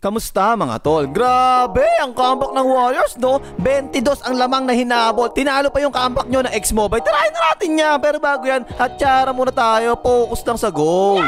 Kamusta mga tol? Grabe ang comeback ng Warriors, no? 22 ang lamang na hinabol. Tinalo pa yung comeback nyo na X-Mobile. Tirahin na natin yan. Pero bago yan, hatsyara muna tayo. Focus lang sa goal.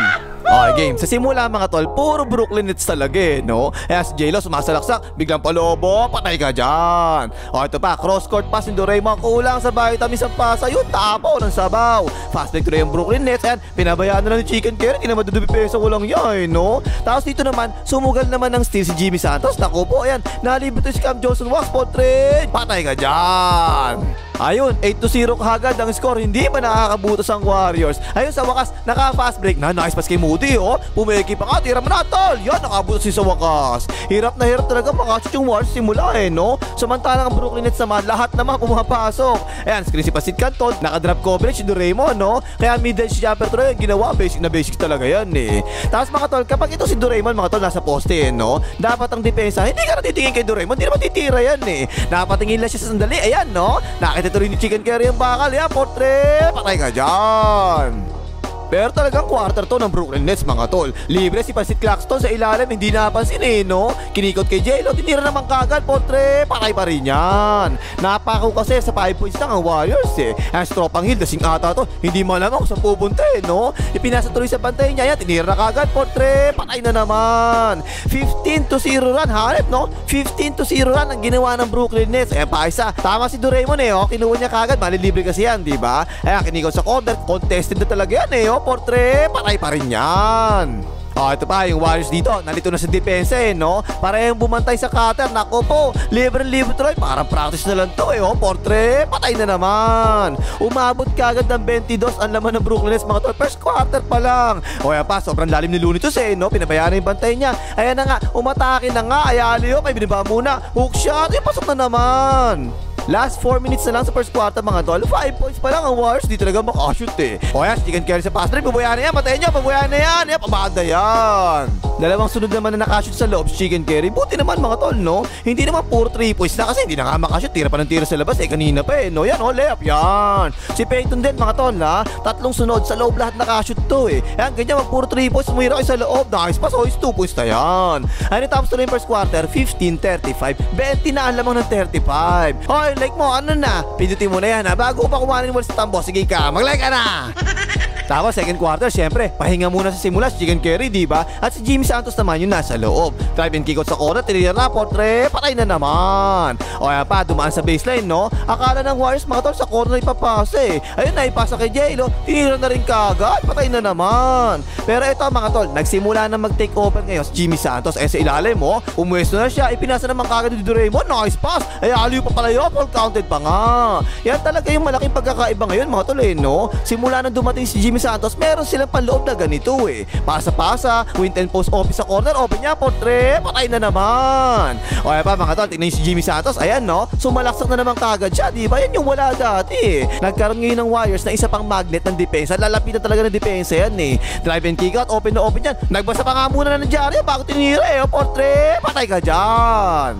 Okay, game. Sa simula mga tol, puro Brooklyn Nets talaga no? Eh, si J-Lo sumasalaksak, biglang palobo, patay ka dyan. O ito pa, cross-court pass ni Doraemon, kulang sa vitamins ang pasa. Yun, tapo ng sabaw. Fast break to yung Brooklyn Nets. Ayan, pinabayaan na ni Chicken Curry. Hindi na madudubipeso ko lang yan, no? Tapos dito naman, sumugal naman ng steal si Jimmy Santos. Naku po, ayan, nalibot si Cam Johnson. Wax po trade. Patay ka dyan. Ayun, 8-0 kagad ang score. Hindi pa nakakabutos ang Warriors. Ayun, sa wakas, naka-fast break na. Nice pass kay Moody, oh. Pumeki pa ka, tira mo na, tol. Yan, nakabutos sa wakas. Hirap na hirap talaga makashoot yung Warriors simula, no? Samantalang ang Brooklyn Nets naman, lahat naman pumapasok. Ayan, screen si Pasit Canton. Naka-drop coverage si Doraemon, no? Kaya mid-range jumper to yung ginawa. Basic na basic talaga yan, eh. Tapos mga tol, kapag ito si Doraemon, mga tol, nasa poste, no? Dapat ang depensa, hindi ka natitingin kay Doraemon. Hindi naman titira yan, eh. Napatingin lang siya sa sandali. Ayan, no? Ito rin ni Chicken Curry ang bakal. Yan, portrait. Patay ka dyan. Pero talagang quarter to ng Brooklyn Nets mga tol. Libre si Pasit Claxton sa ilalim. Hindi napansin no? Kinikot kay J-Lo. Tinira naman kagad. Portrait. Patay pa rin yan. Napako kasi sa 5 points lang ang Warriors Ang Stropang Hill. Dasing ata to. Hindi malamang kung saan pupunta no? Ipinasa tuloy sa bantay niya. Yan. Tinira na kagad. Portrait. Patay na naman. 15-0 run. Hanep no? 15-0 run ang ginawa ng Brooklyn Nets. Ayan pa isa. Tama si Doraemon Kinuha niya kagad. Malilibre kasi yan, di ba? Ayan, kinikot sa corner. Contested na talaga yan Portrait, patay pa rin yan. Ito pa, yung Warriors dito, nalito na sa depensa no? Para yung bumantay sa cutter, nako po, libre-libre Troy, parang practice na lang to Portrait, patay na naman. Umabot kagad ng 22 ang laman ng Brooklyn Nets mga tol, first quarter pa lang. Yan pa, sobrang lalim ni Looney Tunes no? Pinabayaan na yung bantay niya. Ayan na nga, umatake na nga, Ayalio, may binaba muna, hook shot, pasok na naman. Last 4 minutes na lang sa first quarter mga tol. 5 points pa lang ang Warriors. Di talaga makashoot Ayan, Chicken Curry sa pass break. Pabayaan na yan. Patayin nyo. Pabayaan na yan. Pabada yan. Dalawang sunod naman na nakashoot sa loob si Chicken Curry. Buti naman mga tol, no? Hindi naman puro 3 points na kasi hindi na nga makashoot. Tira pa ng tira sa labas kanina pa no? Yan layup yan. Si Peyton din mga tol tatlong sunod sa loob lahat nakashoot to Ayan, ganyan puro 3 points. Sumira kayo sa loob. Nice pass. Is 2 points na yan. Ayan, tapos tuloy yung first quarter. 15-35. 20 na ang lamang ng 35. Like mo, ano na? Pindutin mo na yan bago pa kumanin mo sa tambo. Sige ka, mag-like ka na. Tapos second quarter, syempre, pahinga muna sa simula si Chicken Curry, diba? At si Jimmy Santos naman yung nasa loob. Drive and kick out sa corner, tinira na, Portrait, patay na naman. Yan pa, dumaan sa baseline, no? Akala ng Warriors mga tol sa corner ipapasa Ayun na, ipasa kay J-Lo, tinira na rin kagad, patay na naman. Pero ito mga tol, nagsimula na mag-take over ngayon si Jimmy Santos. Sa ilalim umwesto na siya, ipinasa naman kagad ni Doraemon, nice pass. Aliw pa pala yun, all counted pa nga. Yan talaga yung malaking pagkakaiba ngayon mga tol no? Simula nang dumating si Jimmy Santos, meron silang panloob na ganito Pasa-pasa, win and post office sa corner, open niya, Portrait, patay na naman. Yan pa mga tol, tignan si Jimmy Santos, ayan no, sumalaksak na naman kagad siya, diba? Yan yung wala dati Nagkaroon ngayon ng Warriors na isa pang magnet ng depensa. Lalapitan talaga ng depensa yan Drive and kick out, open na open yan. Nagbasa pa nga muna ng Jari bago tinira Portrait, patay ka dyan.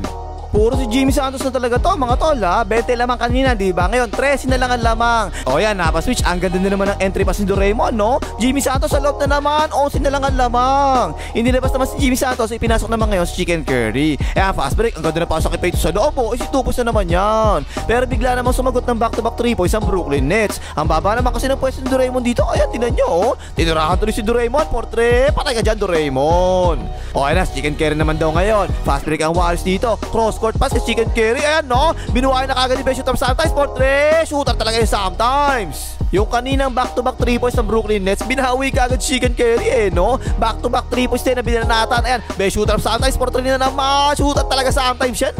Puro si Jimmy Santos na talaga to mga tol 20 lamang kanina, diba? Ngayon 13 na lang ang lamang. Yan, napaswitch. Ang ganda na naman ng entry pass ni Doraemon, no? Jimmy Santos sa loob na naman. 11 na lang ang lamang. Hindi labas naman si Jimmy Santos. Ipinasok naman ngayon si Chicken Curry. Fast break. Ang ganda na pasok kay Peyton sa loob si Tupos na naman yan. Pero bigla naman sumagot ng back-to-back 3 points ang Brooklyn Nets. Ang baba naman kasi ng pwesto ni Doraemon dito. Ayan, tinan nyo tinirahan tuloy si Doraemon. Portrait, patay ka dyan Doraemon. Ayan na, si Chicken Curry naman daw ngayon. Fast break ang Warriors dito. Cross court pass si Chicken Curry. Ayan no, binuhay na kagad ni Ben Shooter sometimes. Portrait, shooter talaga yung sometimes. Yung kaninang back-to-back 3 points ng Brooklyn Nets, binahawi kagad Chicken Curry no? Back-to-back 3 points din na binanatan. Ayan, Ben Shooter sometimes. Portrait na naman, shooter talaga sometimes yan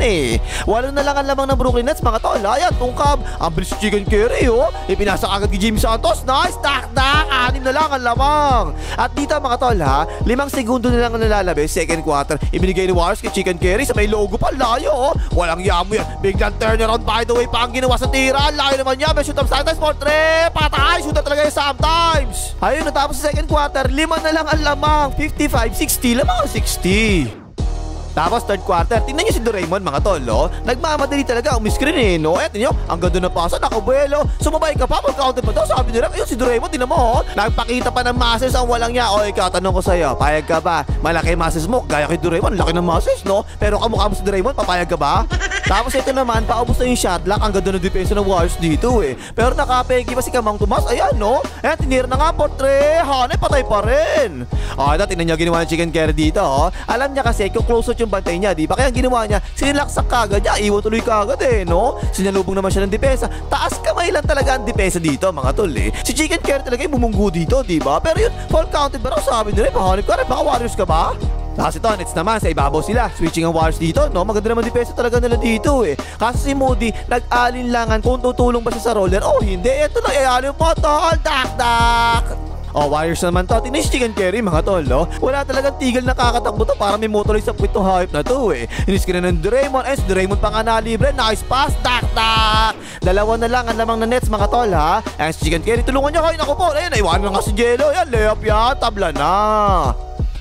Walo na lang ang lamang ng Brooklyn Nets mga tol. Ayan, tungkab. Ang bilis si Chicken Curry ipinasa kagad kay Jimmy Santos. Nice, tak-tak. 6 na lang ang lamang. At dito mga tol 5 segundo na lang ang nalalabi. Second quarter, ibinigay ni Warriors kay Chicken Curry sa may logo pa. Layo walang yamo yan. Biglang turnaround by the way pa ang ginawa sa tira. Layo naman niya. May shoot up sometimes. Portrait, patay. Shoot up talaga yung sometimes. Ayun, natapos sa second quarter. 5 na lang ang lamang. 55-60. Lamang ang 60. Tapos third quarter, tingnan nyo si Doraemon mga tol, no? Nagmamadali talaga umiscreen eh, no? Eto nyo, ang ganda na pasa, nakabuelo. Sumabay ka pa, mag-counter pa daw. Sabi nila, ayun si Doraemon, tinan mo, oh. Nagpakita pa ng muscles ang walang niya. O, ikaw, tanong ko sa'yo, payag ka ba? Malaki muscles mo, gaya kay Doraemon, laki ng muscles, no? Pero kamukha mo si Doraemon, papayag ka ba? Tapos ito naman, paubos na yung shot lock. Ang ganda ng depensa ng Warriors dito eh. Pero nakapegi pa si Kamang Tomas, ayan, no? Ayan, tinira na nga, portre. Hanay, patay pa rin. O, ito, tingnan nyo ginawa ng chicken curry dito, oh. Alam niya kasi kung close out yung bantay niya, di ba? Kaya ang ginawa niya, sinilaksak kagad niya, iwan tuloy kagad eh, no? Sinalubong naman siya ng depensa. Taas kamay lang talaga ang depensa dito, mga tol eh. Si chicken curry talaga yung bumunggo dito, di ba? Pero yun, fall counted ba raw? Sabi nila, pahanip ka rin, baka Warriors ka ba? Tapos ito, Nets naman, sa ibabaw sila. Switching ang Warriors dito, no? Maganda naman depensa talaga nila dito eh. Kasi si Moody, nag-alinlangan kung tutulong ba siya sa roller. Oh, hindi. Ito lang, ayalin mo, tol. Dak. Oh, Warriors naman to. Tingnan si chicken curry, mga tol, no? Wala talagang tigil na kakatakbo to para may motorize sa puwit ng hype na to eh. Inis ka na ng Doraemon. Si Doraemon pa nga na libre. Nice pass. Dak. Dalawa na lang ang lamang na Nets, mga tol, ha? Si chicken curry, tulungan niyo kayo. Naku po. Ayun, naiwanan na nga si Jello. Yan, layup yan. Tabla na.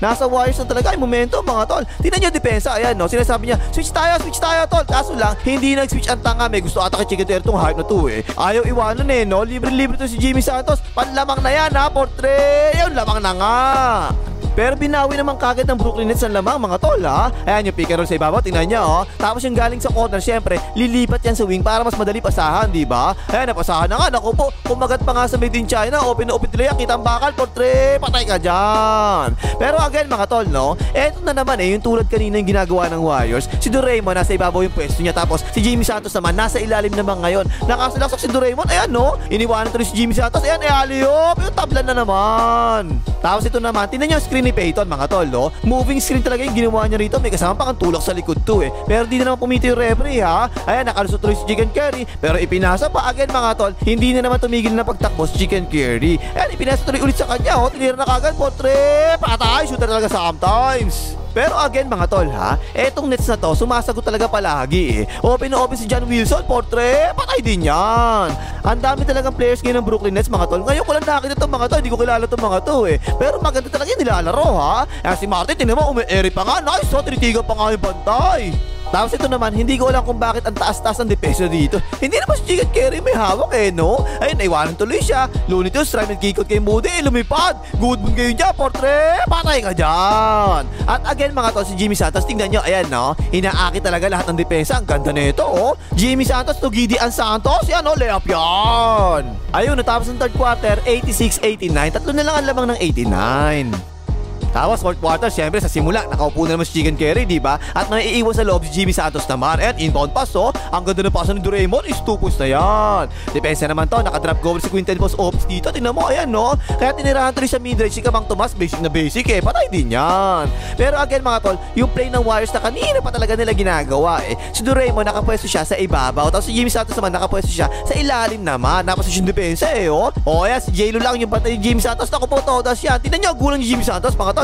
Nasa Warriors na talaga yung momentum, mga tol. Tingnan nyo depensa, ayan, no? Sinasabi niya, switch tayo, tol. Kaso lang, hindi nag-switch ang tanga. May gusto ata kay Chicken Terry tong hype na to eh. Ayaw iwanan eh, no? Libre-libre to si Jimmy Santos. Panlamang na yan, ha, portre. Yung lamang na nga. Pero binawi naman kagad ng Brooklyn Nets ang lamang, mga tol, ha? Ayan yung pick and roll sa ibabaw, tingnan niya, oh. Tapos yung galing sa corner, syempre, lilipat yan sa wing para mas madali pasahan, di ba? Ayan, napasahan na nga. Naku po, kumagat pa nga sa Made in China. Open na open nila yan. Kita ang bakal, portre. Patay ka dyan. Pero again, mga tol, no? Eto na naman eh, yung tulad kanina yung ginagawa ng Warriors. Si Doraemon, nasa ibabaw yung pwesto niya. Tapos si Jimmy Santos naman, nasa ilalim naman ngayon. Nakasalaksak si Doraemon, ayan, no? Iniwanan tuloy si Jimmy Santos. Ayan, aliyop. Yung tablan na naman. Tapos ito naman, tingnan nyo yung screen ni Peyton, mga tol, no? Moving screen talaga yung ginawa niya rito. May kasama pa kang tulak sa likod to eh. Pero di na naman pumito yung referee, ha? Ayan, nakalusot tuloy si Chicken Curry. Pero ipinasa pa again, mga tol. Hindi na naman tumigil na pagtakbo si Chicken Curry. Ayan, ipinasa tuloy ulit sa kanya, oh. Tinira na kagad, portre. Patay, shooter talaga sometimes. Pero again, mga tol, ha? Etong Nets na to, sumasagot talaga palagi eh. Open na open si John Wilson, portre. Patay din yan. Ang dami talagang players ngayon ng Brooklyn Nets, mga tol. Ngayon ko lang nakita itong mga to. Hindi ko kilala itong mga to eh. Pero maganda talaga yung nilalaro, ha? Si Martin, tingnan mo, umi-eri pa nga. Nice, so tinitigan pa nga yung bantay. Tapos ito naman, hindi ko alam kung bakit ang taas-taas ang depensa dito. Hindi naman si Chicken Curry may hawak eh, no? Ayun, naiwanan tuloy siya. Looney Tunes, try and kikot kay Moody, lumipad. Good moon kayo dyan, portre. Patay ka dyan. At again, mga tol, si Jimmy Santos, tingnan nyo, ayan, no? Inaakit talaga lahat ng depensa. Ang ganda nito, oh. Jimmy Santos to Gideon Santos. Yan, oh, layup yan. Ayun, natapos ng third quarter, 86-89. Tatlo na lang ang lamang ng 89. Tapos fourth quarter, syempre sa simula, nakaupo na naman si Chicken Curry, di ba? At naiiwan sa loob si Jimmy Santos naman. And inbound pass, oh. Ang ganda ng pass ni Doraemon, is 2 points na yan. Depensa naman to, nakadrop goal si Quinten Post Ops dito. Tingnan mo, ayan, no? Kaya tinirahan tuloy sa midrange si Kamang Tomas, basic na basic eh. Patay din yan. Pero again, mga tol, yung play ng Warriors na kanina pa talaga nila ginagawa eh. Si Doraemon, nakapwesto siya sa ibabaw. Tapos si Jimmy Santos naman, nakapwesto siya sa ilalim naman. Naposisyon depensa eh, oh. O, ayan, si J-Lo lang yung bantay ni Jimmy Santos. Naku po, todas yan. Tingnan nyo, gulang ni Jimmy Santos, mga tol.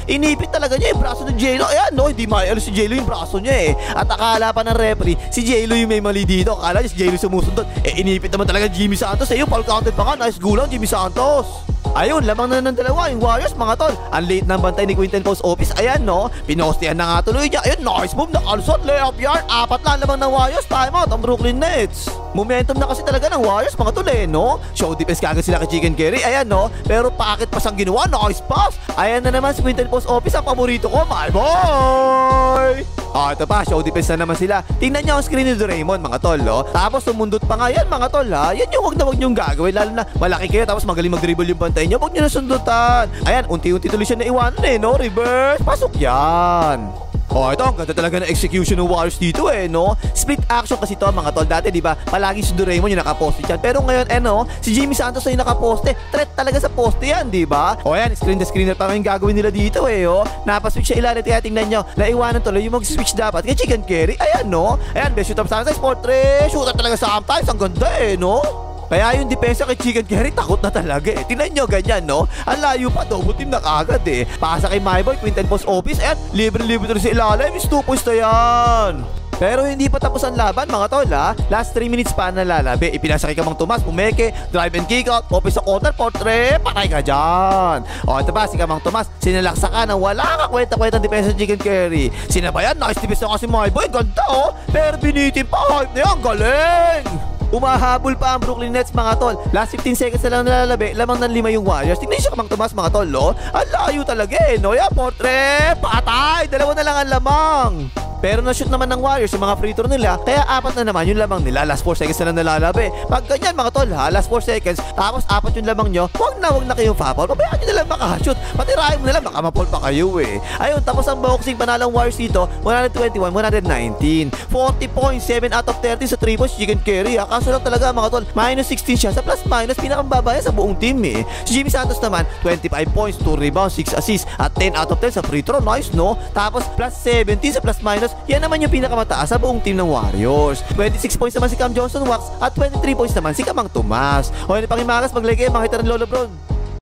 Inipit talaga niya yung braso ng J-Lo. Ayan, no, hindi maayos si J-Lo yung braso niya eh. At akala pa ng referee, si J-Lo yung may mali dito. Akala niya si J-Lo sumusunod. Inipit naman talaga Jimmy Santos. Yung foul counted pa nga. Nice gulang, Jimmy Santos. Ayun, lamang na ng dalawa yung Warriors, mga tol. Ang late ng bantay ni Quinten Post Office. Ayan, no, pinostihan na nga tuloy niya. Ayun, nice move, nakalusot, layup yard. 4 lang lamang ng Warriors. Time out ang Brooklyn Nets. Momentum na kasi talaga ng Warriors, mga tol eh, no? Show defense kagad sila kay Chicken Curry. Ayan, no, pero paakit pa siyang ginawa. Nice pass. Ayan na naman si Quinten Post Office, ang paborito ko, my boy. Ito pa, show defense na naman sila. Tingnan niyo ang screen ni Doraemon, mga tol, no? Tapos sumundot pa nga yan, mga tol, ha? Yan yung wag niyong gagawin. Lalo na malaki kayo, tapos magaling mag-dribble yung bantay niyo. Wag niyo na sundutan. Ayan, unti-unti tuloy siya naiwanan eh, no? Reverse, pasok yan. Ito, ang ganda talaga ng execution ng Warriors dito eh, no? Split action kasi to, mga tol. Dati, di ba, palagi si Doraemon yung nakaposte dyan. Pero ngayon, no, si Jimmy Santos na yung nakaposte. Threat talaga sa poste yan, di ba? Ayan, screen the screener pa yung gagawin nila dito eh, oh. Napaswitch siya ilalim. Kaya tingnan nyo, naiwanan tuloy yung mag-switch dapat kay Chicken Curry. Ayan, no? Ayan, best shoot up sometimes, portrait. Shooter talaga sometimes. Ang ganda eh, no? Kaya yung depensa kay Chicken Curry, takot na talaga eh. Tingnan nyo, ganyan, no? Ang layo pa, double team na kagad eh. Pasa kay My Boy, Quinten Post Office, at libre-libre na rin sa ilalim. Is 2 points na yan. Pero hindi pa tapos ang laban mga tol ha. Last 3 minutes pa nalalabi. Ipinasa kay Kamang Tomas, pumeke, drive and kick out, office sa quarter, portrait, patay ka dyan. O ito ba si Kamang Tomas, sinalaksa ka na wala ka kwenta-kwenta depensa Chicken Curry. Sinabayan, nice defense na kasi my boy, ganda oh. Pero binitin pa, hype na yan, galing. Umahabol pa ang Brooklyn Nets mga tol. Last 15 seconds na lang nalalabi, lamang ng 5 yung Warriors. Tingnan siya Kamang Tomas mga tol, no? Ang layo talaga eh, no? Yeah, portrait, patay, 2 na lang ang lamang. Pero na-shoot naman ng Warriors yung mga free throw nila, kaya 4 na naman yung lamang nila. Last 4 seconds na lang nalalabi. Pag ganyan mga tol ha, last 4 seconds, tapos 4 yung lamang nyo, wag na kayong foul. Pabayaan nyo na lang makashoot. Patirahin mo na lang, baka mapol pa kayo eh. Ayun, tapos ang boxing panalang Warriors dito, 121-119. 40.7 out of 30 sa 3 points Chicken Curry ha. Kaso lang talaga mga tol, minus 16 siya. Sa plus minus, pinakambabaya sa buong team eh. Si Jimmy Santos naman, 25 points, 2 rebounds, 6 assists, at 10 out of 10 sa free throw. Nice no? Tapos plus 17 sa plus minus, yan naman yung pinakamataas sa buong team ng Warriors. 26 points naman si Cam Johnson Wax at 23 points naman si Kamang Tomas. O yun, Pangimagas, maglagay, makita ng Lolo Bron.